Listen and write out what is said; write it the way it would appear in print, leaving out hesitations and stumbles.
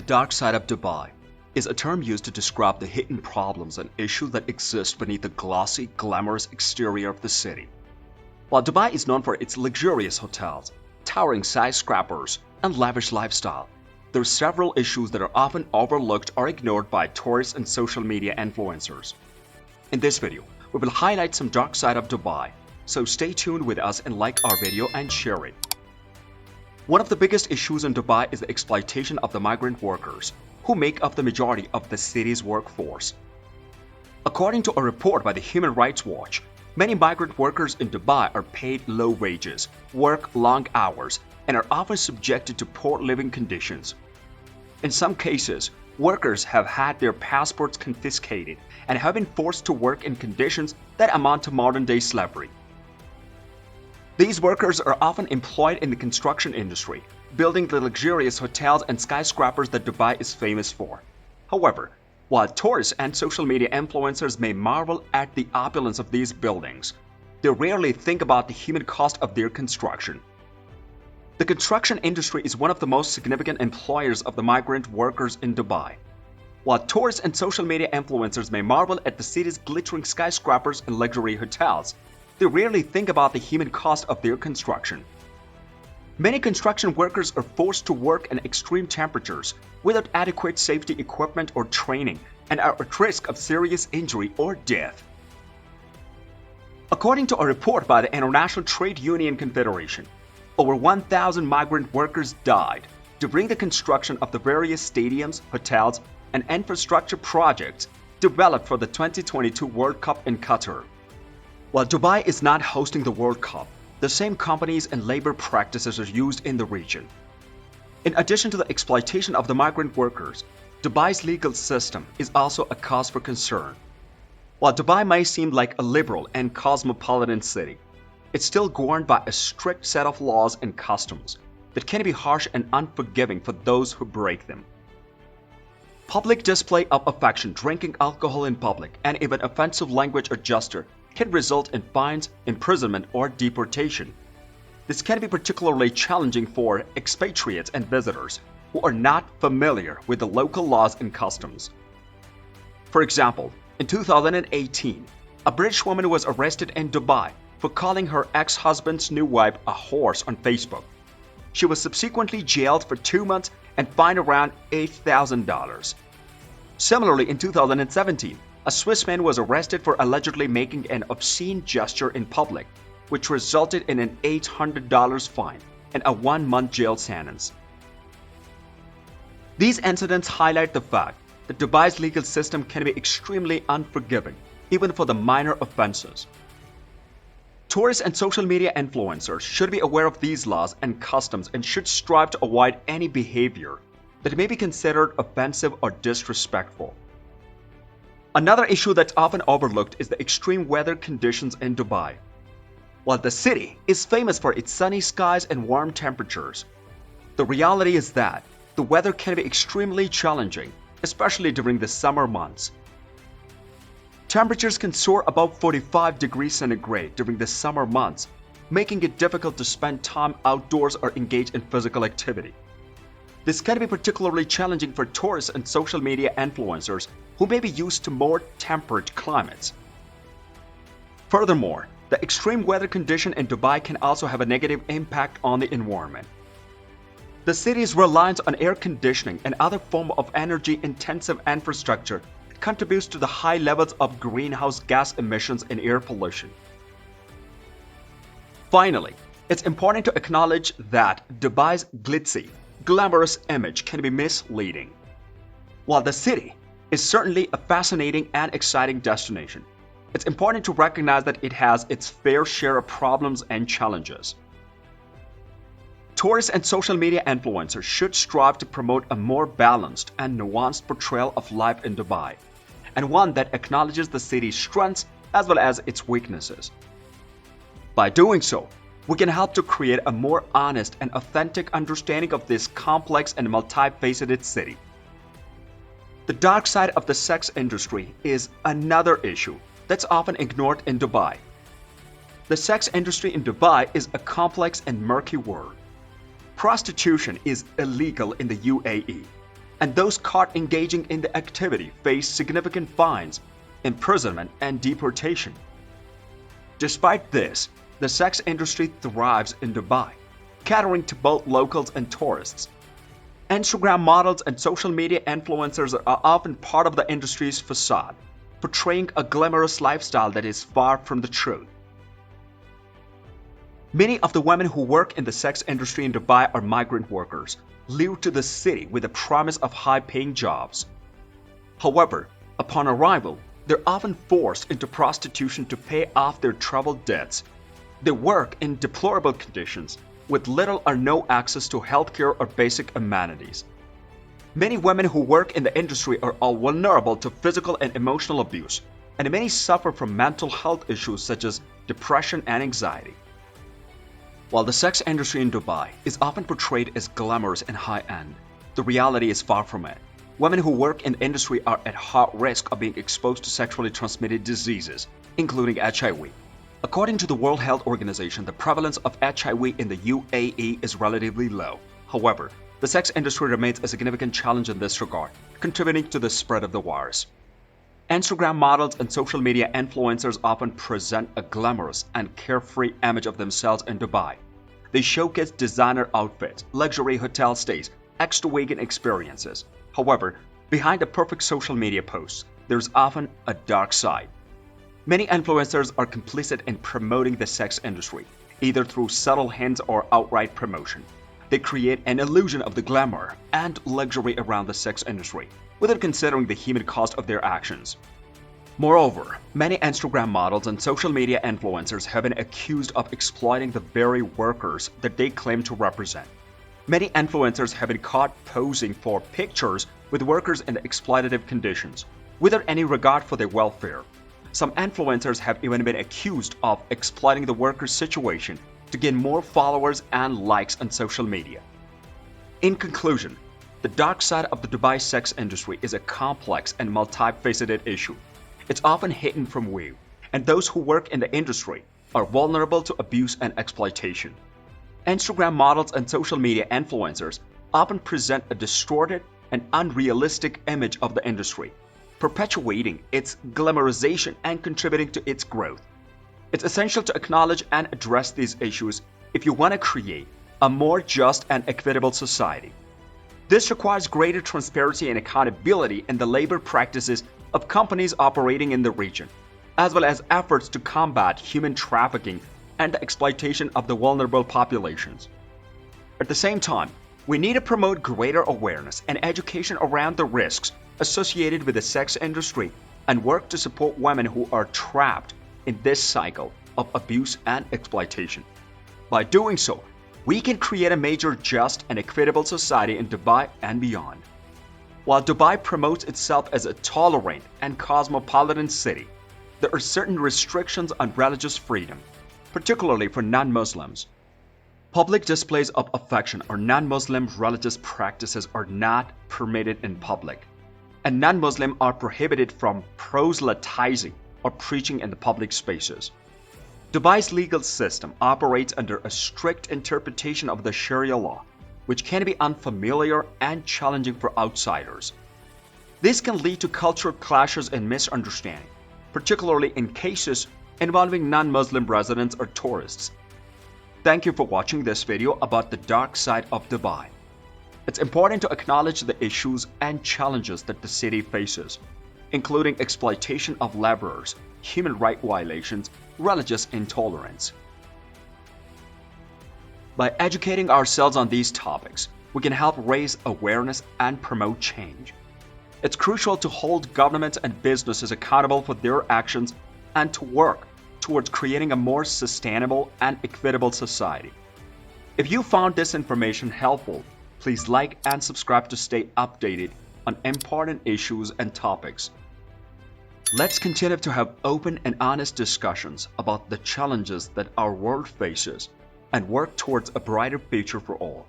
The dark side of Dubai is a term used to describe the hidden problems and issues that exist beneath the glossy, glamorous exterior of the city. While Dubai is known for its luxurious hotels, towering skyscrapers, and lavish lifestyle, there are several issues that are often overlooked or ignored by tourists and social media influencers. In this video, we will highlight some dark side of Dubai, so stay tuned with us and like our video and share it. One of the biggest issues in Dubai is the exploitation of the migrant workers, who make up the majority of the city's workforce. According to a report by the Human Rights Watch, many migrant workers in Dubai are paid low wages, work long hours, and are often subjected to poor living conditions. In some cases, workers have had their passports confiscated and have been forced to work in conditions that amount to modern-day slavery. These workers are often employed in the construction industry, building the luxurious hotels and skyscrapers that Dubai is famous for. However, while tourists and social media influencers may marvel at the opulence of these buildings, they rarely think about the human cost of their construction. The construction industry is one of the most significant employers of the migrant workers in Dubai. While tourists and social media influencers may marvel at the city's glittering skyscrapers and luxury hotels, they rarely think about the human cost of their construction. Many construction workers are forced to work in extreme temperatures without adequate safety equipment or training and are at risk of serious injury or death. According to a report by the International Trade Union Confederation, over 1,000 migrant workers died during the construction of the various stadiums, hotels, and infrastructure projects developed for the 2022 World Cup in Qatar. While Dubai is not hosting the World Cup, the same companies and labor practices are used in the region. In addition to the exploitation of the migrant workers, Dubai's legal system is also a cause for concern. While Dubai may seem like a liberal and cosmopolitan city, it's still governed by a strict set of laws and customs that can be harsh and unforgiving for those who break them. Public display of affection, drinking alcohol in public, and even offensive language or gesture can result in fines, imprisonment, or deportation. This can be particularly challenging for expatriates and visitors who are not familiar with the local laws and customs. For example, in 2018, a British woman was arrested in Dubai for calling her ex-husband's new wife a horse on Facebook. She was subsequently jailed for 2 months and fined around $8,000. Similarly, in 2017, a Swiss man was arrested for allegedly making an obscene gesture in public, which resulted in an $800 fine and a 1-month jail sentence. These incidents highlight the fact that Dubai's legal system can be extremely unforgiving, even for the minor offenses. Tourists and social media influencers should be aware of these laws and customs and should strive to avoid any behavior that may be considered offensive or disrespectful. Another issue that's often overlooked is the extreme weather conditions in Dubai. While the city is famous for its sunny skies and warm temperatures, the reality is that the weather can be extremely challenging, especially during the summer months. Temperatures can soar above 45 degrees centigrade during the summer months, making it difficult to spend time outdoors or engage in physical activity. This can be particularly challenging for tourists and social media influencers who may be used to more temperate climates. Furthermore, the extreme weather condition in Dubai can also have a negative impact on the environment. The city's reliance on air conditioning and other forms of energy-intensive infrastructure contributes to the high levels of greenhouse gas emissions and air pollution. Finally, it's important to acknowledge that Dubai's glitzy, glamorous image can be misleading. While the city is certainly a fascinating and exciting destination, it's important to recognize that it has its fair share of problems and challenges. Tourists and social media influencers should strive to promote a more balanced and nuanced portrayal of life in Dubai, and one that acknowledges the city's strengths as well as its weaknesses. By doing so, we can help to create a more honest and authentic understanding of this complex and multifaceted city. The dark side of the sex industry is another issue that's often ignored in Dubai. The sex industry in Dubai is a complex and murky world. Prostitution is illegal in the UAE. and those caught engaging in the activity face significant fines, imprisonment, and deportation. Despite this, the sex industry thrives in Dubai, catering to both locals and tourists. Instagram models and social media influencers are often part of the industry's facade, portraying a glamorous lifestyle that is far from the truth. Many of the women who work in the sex industry in Dubai are migrant workers, lured to the city with the promise of high-paying jobs. However, upon arrival, they're often forced into prostitution to pay off their troubled debts. They work in deplorable conditions, with little or no access to healthcare or basic amenities. Many women who work in the industry are all vulnerable to physical and emotional abuse, and many suffer from mental health issues such as depression and anxiety. While the sex industry in Dubai is often portrayed as glamorous and high-end, the reality is far from it. Women who work in the industry are at high risk of being exposed to sexually transmitted diseases, including HIV. According to the World Health Organization, the prevalence of HIV in the UAE is relatively low. However, the sex industry remains a significant challenge in this regard, contributing to the spread of the virus. Instagram models and social media influencers often present a glamorous and carefree image of themselves in Dubai. They showcase designer outfits, luxury hotel stays, extravagant experiences. However, behind the perfect social media posts, there's often a dark side. Many influencers are complicit in promoting the sex industry, either through subtle hints or outright promotion. They create an illusion of the glamour and luxury around the sex industry, without considering the human cost of their actions. Moreover, many Instagram models and social media influencers have been accused of exploiting the very workers that they claim to represent. Many influencers have been caught posing for pictures with workers in exploitative conditions, without any regard for their welfare. Some influencers have even been accused of exploiting the workers' situation to gain more followers and likes on social media. In conclusion, the dark side of the Dubai sex industry is a complex and multifaceted issue. It's often hidden from view, and those who work in the industry are vulnerable to abuse and exploitation. Instagram models and social media influencers often present a distorted and unrealistic image of the industry, perpetuating its glamorization and contributing to its growth. It's essential to acknowledge and address these issues if you want to create a more just and equitable society. This requires greater transparency and accountability in the labor practices of companies operating in the region, as well as efforts to combat human trafficking and the exploitation of the vulnerable populations. At the same time, we need to promote greater awareness and education around the risks associated with the sex industry and work to support women who are trapped in this cycle of abuse and exploitation. By doing so, we can create a major just and equitable society in Dubai and beyond. While Dubai promotes itself as a tolerant and cosmopolitan city, there are certain restrictions on religious freedom, particularly for non-Muslims. Public displays of affection or non-Muslim religious practices are not permitted in public, and non-Muslims are prohibited from proselytizing or preaching in the public spaces. Dubai's legal system operates under a strict interpretation of the Sharia law, which can be unfamiliar and challenging for outsiders. This can lead to cultural clashes and misunderstanding, particularly in cases involving non-Muslim residents or tourists. Thank you for watching this video about the dark side of Dubai. It's important to acknowledge the issues and challenges that the city faces, including exploitation of laborers, human rights violations, religious intolerance. By educating ourselves on these topics, we can help raise awareness and promote change. It's crucial to hold governments and businesses accountable for their actions and to work towards creating a more sustainable and equitable society. If you found this information helpful, please like and subscribe to stay updated on important issues and topics. Let's continue to have open and honest discussions about the challenges that our world faces and work towards a brighter future for all.